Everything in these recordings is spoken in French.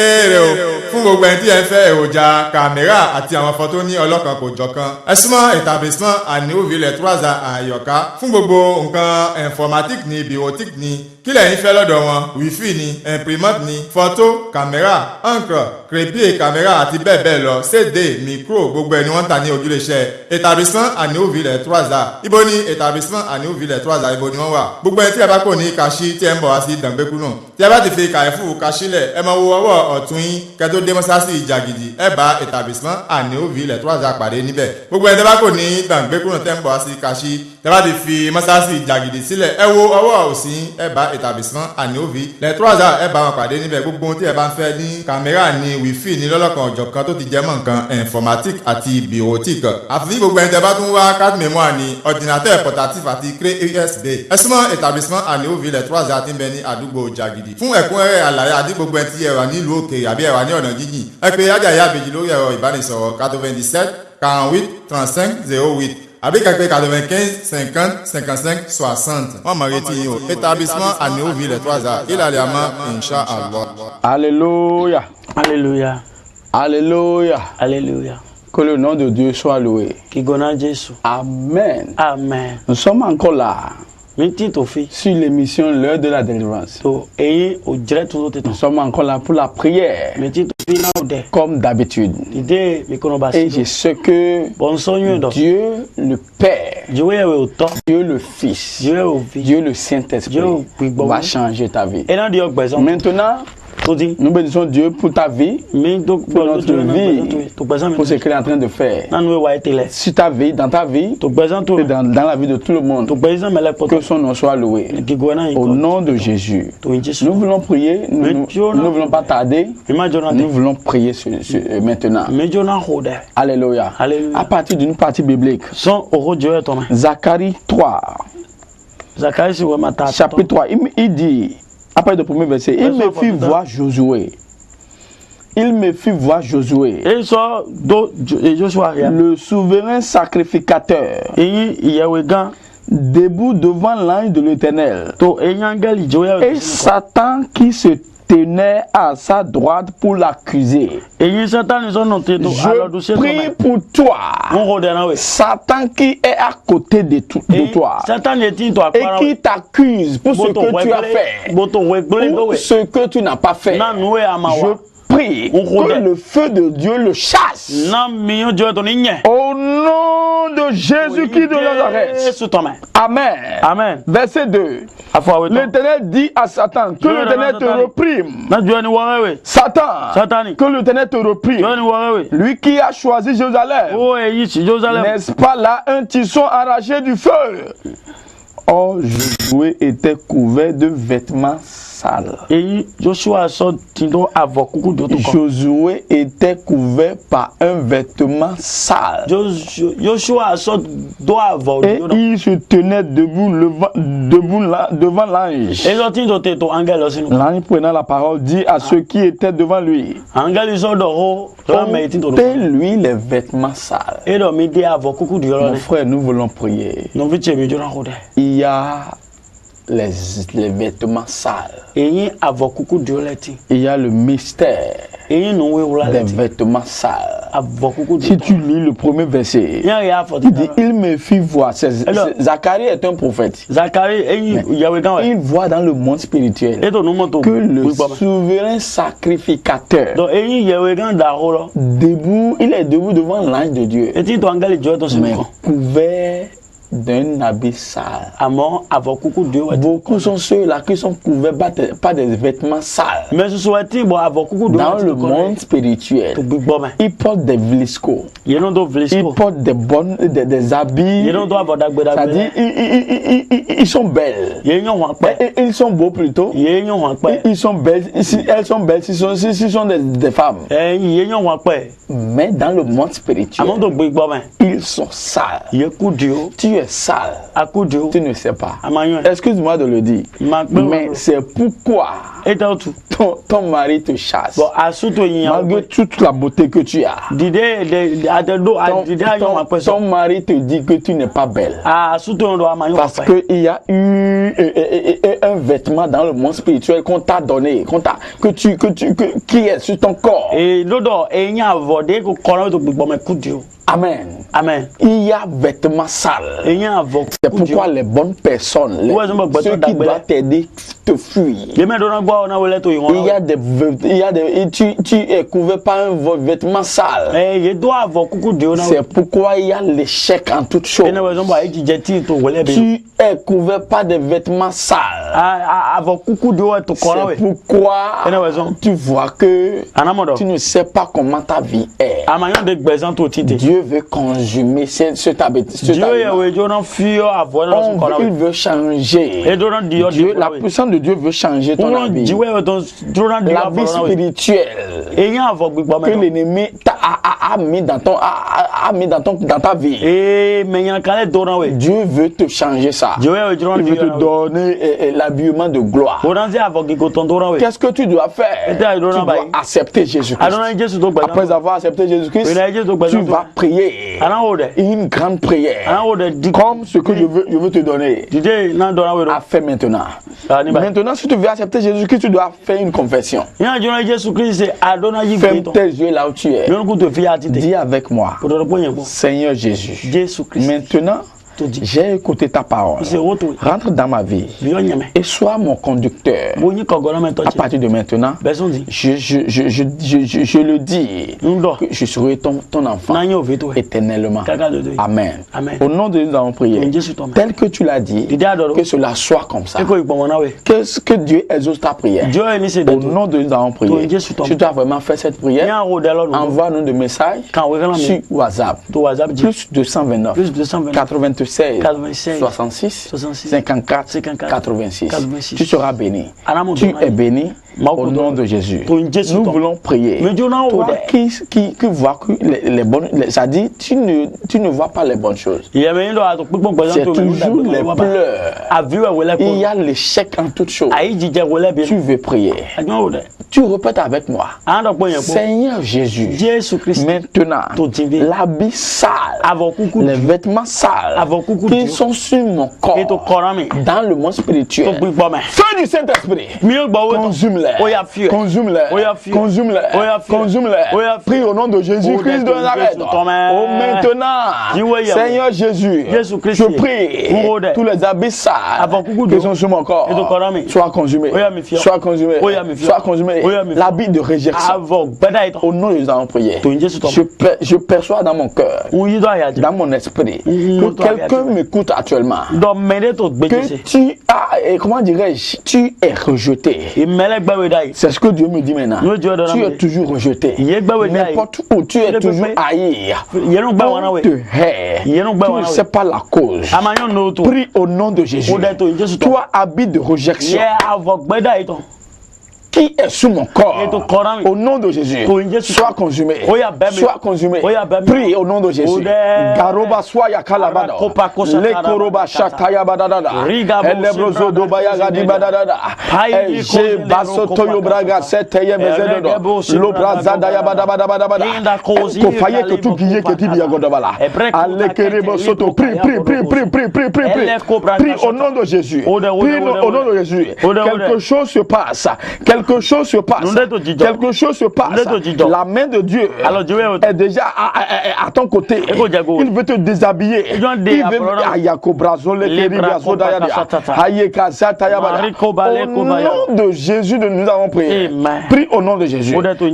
Kéré o fún gbogbo ẹni tí ẹ ń fẹ́ èròjà kàmẹ́rà àti àwọn fọ́tò ní ọlọ́kan kò jọ̀kan ẹ súnmọ́ établissement Àníòville Troisa Àyọ̀ká fún gbogbo nǹkan informatique ní bureautique ní kílẹ̀ yín fẹ́ lọ́dọ̀ wọn wifi ní imprimante ní fọ́tò kàmẹ́rà encre crépier kàmẹ́rà àti bẹ́ẹ̀ bẹ́ẹ̀ lọ cd micro gbogbo ẹ̀ ni wọ́n ń tà ní ojúlẹ̀ṣẹ̀ établissement Àníòville Troisa. Ibo ni établissement Àníòville Troisa ibo ni wọ́n wà. Gbogbo ẹni tí ẹ bá kò ní kaṣí tí ẹ ń bọ̀ wá sí Dàngbékú náà tí ẹ bá ti fi kàyẹ́fù kaṣílẹ̀ ẹ máa wo ọwọ́ ọ̀tún yín kẹ́tó dé mọ́sáàsì Ìjàgìdì ẹ bá établissement Àníòville Troisa pàdé níbẹ̀. Gbogbo ẹni tí ẹ bá kò ní Dàngbékú náà tẹ́ ń bọ̀ wá sí kaṣí tí ẹ bá ti fi mọ́sáàsì Ìjàgìdì sílẹ̀ ẹ wo ọwọ́ òsì yín ẹ bá établissement Àníòville Troisa ẹ bá wọn pàdé níbẹ̀. Gbogbo ohun tí ẹ bá ń fẹ́ ní kàmẹ́rà ní wífì ní lọ́lọ́kan ọ̀jọ̀kan tó ti jẹ́ mọ́ nǹkan informatique àti bureautique. Àfi gbogbo ẹni tí ẹ bá tún wá carte mémoire ní ordinateur portatif àti clé USB ẹ súnmọ́ établissement Àníòville Troisa tí ń bẹ ní àdúgbò Jàgìdì. Fún ẹ̀kúnrẹ́rẹ́ àlàyé àti gbogbo ẹni tí ẹ wà nílùú òkèèrè àbí ẹ wà ní ọ̀nà jíjìn ẹ pè Àjàyí Àbèjì lórí ẹ̀rọ ìbánisọ̀rọ̀ 97 48 35 08 àbí kẹ́kẹ́ 95 50 55 60. wọ́n mọ̀ retí yín o établissement Àníòville Troisa ìlàlẹ̀ àmọ́ Inch'Allah. Alléluia. Alléluia. Alléluia. Alléluia. Que le nom de Dieu soit loué. Kigona Jésus. Amen. Amen. Nous sommes encore là Miti tofi. sur l'émission L'heure de la délivrance. To eyi o jere to te Nous sommes encore là pour la prière, Miti tofi na ode. comme d'habitude. Ide mi kono basi. Et je sais que Bon sonyo do. Dieu le Père, Jiwe we o to. Dieu le Fils, Jiwe o vi. Dieu le Saint-Esprit Dieu va changer ta vie. E na di ogbesan. Maintenant, To di. nous bénissons Dieu pour ta vie, Mi do pour notre vie, To gbesan mi. pour ce qu'il est en train de faire. Na nu wa etele. Sur ta vie, dans ta vie, To gbesan to. et dans la vie de tout le monde. To gbesan mele poto. Que son nom soit loué. Kigona Au nom de Jésus. To in Jésus. Nous voulons prier, nous ne voulons pas tarder. Mi ma jona Nous de. voulons prier maintenant. Mi jona hode. Alléluia. Alléluia. À partir d'une partie biblique, Son oro Dieu to me. Zacharie 3, Zacharie si we mata. chapitre 3, il dit, après le premier verset, il me fit voir Josué. Il me fit voir Josué, E so do Joshua ya. le souverain sacrificateur, Eyi iyewe gan. debout devant l'ange de l'Éternel. To enyangeli Joel. Et Satan qui se tenait à sa droite pour l'accuser. Eyi Satan so no te to alodu Je se prie pour toi, Mon rode na we. Satan qui est à côté de toi Satan e tin to et akwara. qui t'accuse pour ce que tu as fait Boto we gbele ou we. ce que tu n'as pas fait. Na nu we Je amawa. prie que le feu de Dieu le chasse. Na mi o Joel to ni nye. Au nom de Jésus-Christ de Nazareth. Yesu to me. Amen. Amen. Verset 2. Afọ we to. L'Éternel dit à Satan que l'Éternel te reprime. Na Joel ni wo we. Satan, Satani. que l'Éternel te reprime. Joel ni wo we. Lui qui a choisi Jérusalem. O eyi si Jerusalem. N'est-ce pas là un tisson arraché du feu? Or, Josué était couvert de vêtements sales. Eyi Joshua so tin do avokuku do to ko. Josué était couvert par un vêtement sale. Joshua so do avo. Et il se tenait debout devant l'ange. E so tin do te to angel o sinu. L'ange prenant la parole dit à ceux qui étaient devant lui, Angel so do ho. Do me tin to do. ôtez-lui les vêtements sales. E do mi de avokuku di Mon ro ne. frère, nous voulons prier. No vi che mi jona hode. Il y a les vêtements sales. Eyin avokuku di oleti. Il y a le mystère Eyin no we wula des leti. vêtements sales. Avokuku di. Si tu lis le premier verset, Yan ya for il dit, il me fit voir. Zacharie est un prophète. Zacharie eyin yawe gan we. Il voit dans le monde spirituel E to no mo to. que le souverain sacrificateur, Do eyin yawe gan da ho lo. debout, il est debout devant l'ange de Dieu, E tin to angel jo to mais sinu ko. couvert d'un habit sale. Amo avokuku di o. Beaucoup sont ceux-là qui sont couverts par des vêtements sales. Mais so so ti bo avokuku do. Dans le monde To spirituel, gbigbo me. ils portent des vliscos, Ye no do ils vlisco. portent des habits, Ye no do abodagbe c'est-à-dire dagbe. ils sont belles. Ye nyon wan pe. Et ils sont beaux plutôt. Ye nyon wan pe. Ils sont belles, elles sont belles, s'ils sont des femmes. Ye nyon wan pe. Mais dans le monde spirituel, Amo do gbigbo me. ils sont sales. Ye ku di o. Tu tu es sale. akudio Tu ne sais pas. amanyo Excuse-moi de le dire. Mais c'est pourquoi etautu ton mari te chasse. bo asuto yin Malgré toute la beauté que tu as. dide de adendo adide ayo mapeso Ton mari te dit que tu n'es pas belle. asuto ndo amanyo Parce qu'il y a eu un vêtement dans le monde spirituel qu'on t'a donné, qui est sur ton corps. e dodo enya avode ko kono to gbigbo me kudio Amen. amen Il y a vêtements sales. enya avo C'est pourquoi les bonnes personnes, ceux qui doivent t'aider, te fuient. ye me dona gwa ona wele to yin Tu es couvert par un vêtement sale. ye do avo kukudio na C'est pourquoi il y a l'échec en toutes choses. ene wezo ba ejijeti to wele be Tu es couvert par des vêtements sales. avo kukudio to kono we C'est pourquoi tu vois que anamodo tu ne sais pas comment ta vie est. amanyo de gbezan to tite Dieu veut consumer cet Dieu ye we jo no fio avo na so kono il veut changer. e do no dio Dieu, la puissance de Dieu veut changer ton vie. La vie spirituelle enya avo gbigbo que me l'ennemi a mis dans ta vie. e menya kale do na we Dieu veut te changer ça. Dieu ye jo no Il veut te donner l'habillement de gloire. oranzi avo gigo ton do na we Qu'est-ce que tu dois faire? Tu dois accepter Jésus-Christ. adona Jesu to gbezan Après avoir accepté Jésus-Christ, tu vas prier ana ode une grande prière. ana ode di Comme ce que je veux te donner. dide na do na we do À faire maintenant. ani ba Maintenant, si tu veux accepter Jésus-Christ, tu dois faire une confession. ya jo na Jesu Christ adona yi Ferme gbe to tes yeux là où tu es. yo ko to fi ati te Dis avec moi, ko do po yen bo Seigneur Jésus, Jesu Christ maintenant, to di j'ai écouté ta parole. se woto Rentre dans ma vie yo nyame et sois mon conducteur. bo yin ko gona me to À partir de maintenant, beson di je le dis, ndo que je serai ton enfant na yin oveto éternellement. kaka do do Amen. Amen. Au nom de Dieu, nous allons prier. en Jesu to me Tel que tu l'as dit, dide adoro que cela soit comme ça. e ko ipo na we Que Dieu exauce ta prière. Dieu ni se de Au to nom de Dieu, nous allons prier. Jésus tombe. Si tu as vraiment fait cette prière, ya o de lo no envoie-nous des messages kan we kana sur me WhatsApp. to WhatsApp di Plus 229 plus 220 96 96 66 66 54 54 86. 86. Tu seras béni. Anamo Tu dona es béni Mako au nom de Jésus. To Jésus Nous tombe. voulons prier. Mais Dieu n'a Toi pas qui vois que les bonnes, ça dit, tu ne vois pas les bonnes choses. il y avait ndo ato pipo C'est gbezan to me toujours les pleurs. aviwe wele Il ko y a l'échec en toutes choses. ayi jije wele bi Tu veux prier. adon o de Tu répètes avec moi. ando po yen po Seigneur Jésus, Jésus Christ maintenant, To TV. l'habit sale, avo kuku les vêtements sales Avant coucou qui Dieu. sont sur mon corps, et to korami dans le monde to spirituel, pipo me feu du Saint-Esprit, mi o gbo we to consume-les, Oya fie. consume-les, Oya fie. consume-les, Oya fie. consume-les. Oya fie. Prie au nom de Jésus-Christ de Oya Nazareth. Jésus, Oh, Thomas. maintenant, Diwe ya. Seigneur Jésus, Jésus Christ. je prie Oya. tous les habits sales Avant coucou qui Dieu. sont sur mon corps, Et to korami. soient consumés, Oya mi fie. soient consumés, Oya mi fie. soient consumés. Oya mi fie. L'habit de réjection. avo gbeda ito Au nom de Jésus, nous allons prier. To Jésus tombe. Je perçois dans mon cœur, uyi do aya dans mon esprit, Mhm. que quelqu'un m'écoute actuellement. do mede to Que gbejese tu as, et comment dirais-je, tu es rejeté. imele gbawe dai C'est ce que Dieu me dit maintenant. No, Dieu donne Tu es amé. toujours rejeté. Iye gbawe dai N'importe où, tu es Iye toujours pepe. haï. yenu gba wana On we te hait. Yenu gba Tu ne wana sais we pas la cause. amanyo no to Prie au nom de Jésus. o de to Jésus to Toi, habit de réjection, ye avo gbeda ito qui est sur mon corps, Et ton corps, au nom de Jésus, Pour une Jésus. sois consumé. Oya bebe. Sois consumé. Oya bebe. Prie au nom de Jésus. Ode. Garoba soya kalabada. Arakopa kosa Le karabada koroba kata. shataya badadada. Riga bo Elebrozo sebra dobaya da gadi zebeda. badadada. Payi Eje koze baso lebro toyo kopa braga kata. seteye bezedodo. Erege sebra Lobraza da daya badabada. Inda kozi Ko faye yali que tu bo guiye kopa que tu kata. diya godobala. Ebre kota Alekerebo kete soto. libo Prie, kaya prie, bodo prie, prie, prie, prie, prie. Ele kobra Prie kata. au nom de Jésus. Ode, Prie au nom de Jésus. Ode. Quelque chose se passe. Quelque chose se passe. Nunde to jijo. Quelque chose se passe. Nunde to jijo. La main de Dieu Alors Dieu est déjà à ton côté. Eko jago. Il veut te déshabiller. Ejo de Il veut apolona. Ayakobrazole Lebra keribiazodaya. kopakasatata. Ayekazatayabada. Mariko bale Au kobaya. nom de Jésus, nous avons prié. Amen. Prie au nom de Jésus. Ode to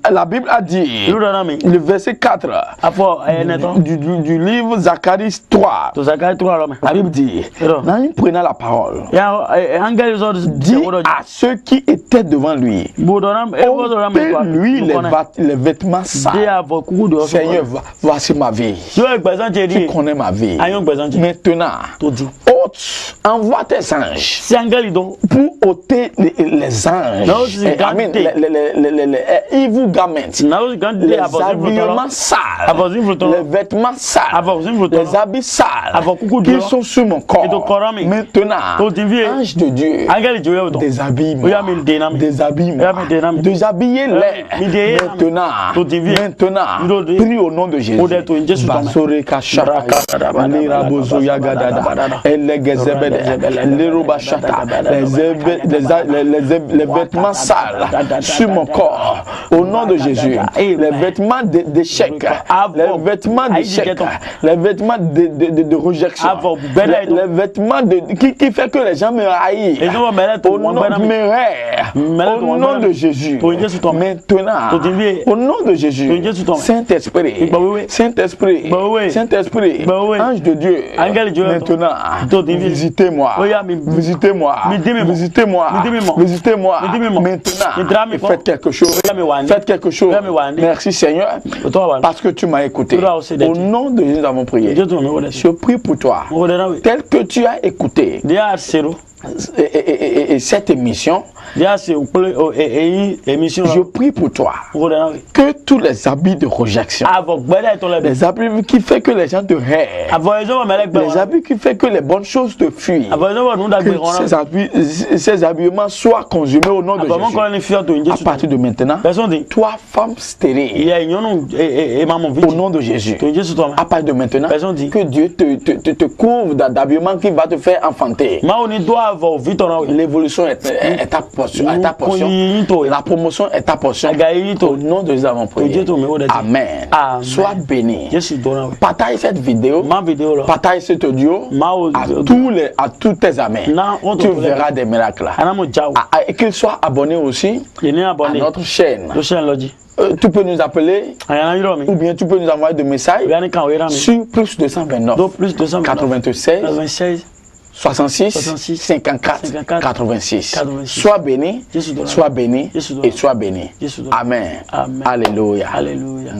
La Bible a dit, Ilu dana mi le verset 4 afo neto du livre Zacharie 3. to zakai to alo me La Bible dit, Alors. en prenant la parole, ya angel zo dit à ceux qui étaient devant lui, bodonam e bodonam ôtez-lui les vêtements de sales. avo kuku de Seigneur, voici ma vie. yo gbezan je Tu di connais ma vie. ayon gbezan je Maintenant, to di envoie tes anges Si angeli do. pour ôter les anges. Non, c'est I mean, les evil garments. Na o gande Les abozin habillements sales, Abozin vlotolo. les vêtements sales, Abozin vlotolo. les habits sales Abokuku qui duro. sont sur mon Et to corps. korami. Maintenant, To divie. ange de Dieu, Angeli joye do. déshabille-moi, Oya mi denami. déshabille-moi, Oya mi denami. déshabillez-les. Mi deye. Maintenant, To divie. maintenant, prie au nom de Jésus. Ode to in Jésus tome. Basore kashata, lira bozo yagadada, elegezebede, lerobashata, les vêtements sales sur mon corps, au nom de Jésus, les vêtements d'échec, les vêtements d'échec, les vêtements de rejection, les vêtements qui fait que les gens me haïssent, au nom de Jésus, maintenant, au nom de Jésus, Saint-Esprit, Saint-Esprit, Saint-Esprit, ange de Dieu, maintenant, visitez-moi, visitez-moi, visitez-moi, visitez-moi, maintenant, faites quelque chose, faites quelque chose. Merci Seigneur, parce que tu m'as écouté. Au nom de Jésus, nous avons prié. Je prie pour toi, tel que tu as écouté et cette émission, je prie pour toi que tous les habits de réjection, les habits qui font que les gens te haïssent, les habits qui font que les bonnes choses te fuient, que ces habillements soient consumés au nom de Jésus. À partir de maintenant, toi femme stérile, au nom de Jésus, à partir de maintenant, que Dieu te couvre d'habillement qui va te faire enfanter. L'évolution est ta portion. La promotion est ta portion. Au nom de Jésus, avons prié. Amen. Sois béni. Partage cette vidéo. Partage cet audio à tous tes amis. Tu verras des miracles. Et qu'ils soient abonnés aussi à notre chaîne. Tu peux nous appeler ou bien tu peux nous envoyer des messages sur plus 229 96 66 54 86. Sois béni et sois béni. Amen. Alléluia. Alléluia.